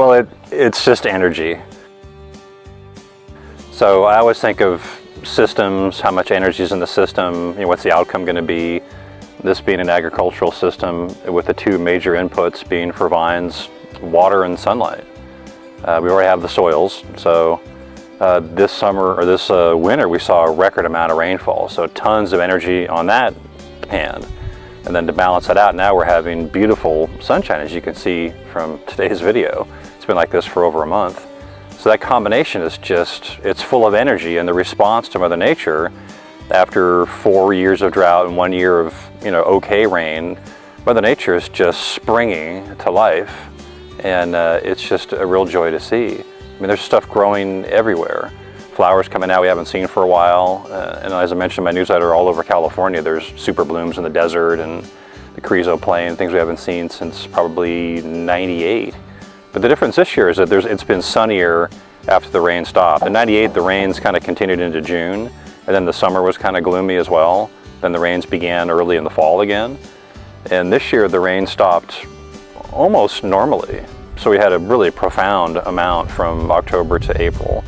Well, it's just energy. So I always think of systems, how much energy is in the system, what's the outcome going to be. This being an agricultural system with the two major inputs being for vines, water and sunlight. We already have the soils, so this summer or this winter we saw a record amount of rainfall, so tons of energy on that hand. And then to balance that out, now we're having beautiful sunshine, as you can see from today's video. It's been like this for over a month. So that combination is just, it's full of energy, and the response to Mother Nature after 4 years of drought and 1 year of okay rain, Mother Nature is just springing to life, and it's just a real joy to see. I mean, there's stuff growing everywhere. Flowers coming out we haven't seen for a while, and as I mentioned in my newsletter, all over California there's super blooms in the desert and the Carrizo Plain, things we haven't seen since probably '98. But the difference this year is that it's been sunnier after the rain stopped. In '98 the rains kind of continued into June, and then the summer was kind of gloomy as well. Then the rains began early in the fall again. And this year the rain stopped almost normally. So we had a really profound amount from October to April.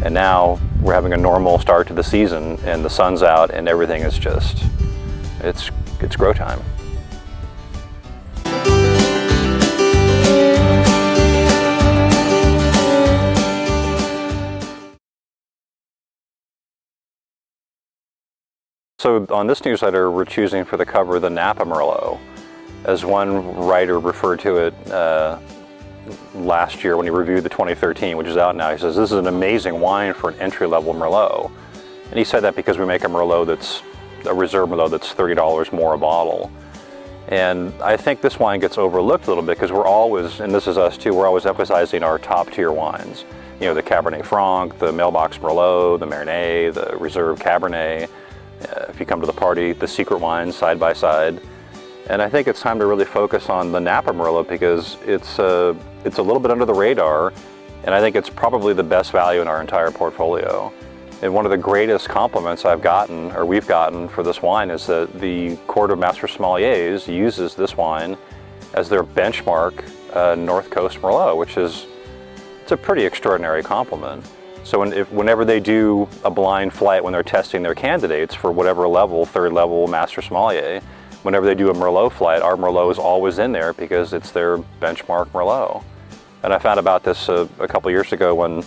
And now we're having a normal start to the season, and the sun's out and everything is just, it's grow time. So on this newsletter, we're choosing for the cover the Napa Merlot. As one writer referred to it last year when he reviewed the 2013, which is out now, he says, this is an amazing wine for an entry-level Merlot. And he said that because we make a Merlot that's, a reserve Merlot that's $30 more a bottle. And I think this wine gets overlooked a little bit because we're always, and this is us too, we're always emphasizing our top tier wines. The Cabernet Franc, the Mailbox Merlot, the Marinade, the Reserve Cabernet. If you come to the party, the secret wines side by side. And I think it's time to really focus on the Napa Merlot because it's a little bit under the radar, and I think it's probably the best value in our entire portfolio. And one of the greatest compliments I've gotten, or we've gotten for this wine, is that the Court of Master Sommeliers uses this wine as their benchmark North Coast Merlot, which is, it's a pretty extraordinary compliment. So whenever they do a blind flight, when they're testing their candidates for whatever level, third level Master Sommelier, whenever they do a Merlot flight, our Merlot is always in there because it's their benchmark Merlot. And I found about this a couple years ago when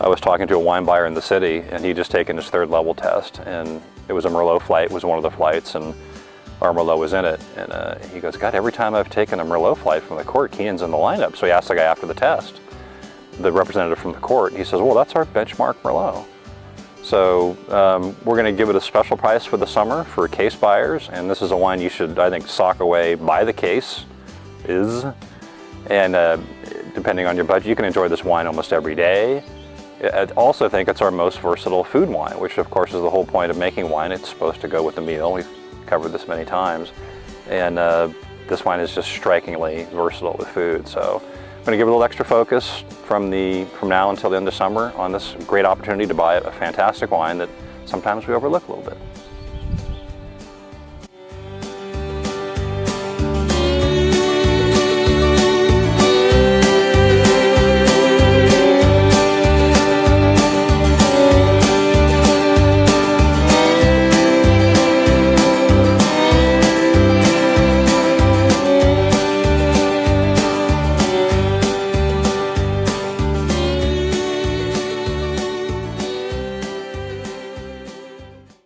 I was talking to a wine buyer in the city, and he'd just taken his third level test, and it was a Merlot flight, was one of the flights, and our Merlot was in it. And he goes, God, every time I've taken a Merlot flight from the court, Keenan's in the lineup. So he asked the guy after the test, the representative from the court, he says, well, that's our benchmark Merlot. So we're going to give it a special price for the summer for case buyers, and this is a wine you should, I think, sock away by the case. And depending on your budget, you can enjoy this wine almost every day. I also think it's our most versatile food wine, which of course is the whole point of making wine. It's supposed to go with the meal. We've covered this many times. And this wine is just strikingly versatile with food. So I'm going to give it a little extra focus from now until the end of summer on this great opportunity to buy a fantastic wine that sometimes we overlook a little bit.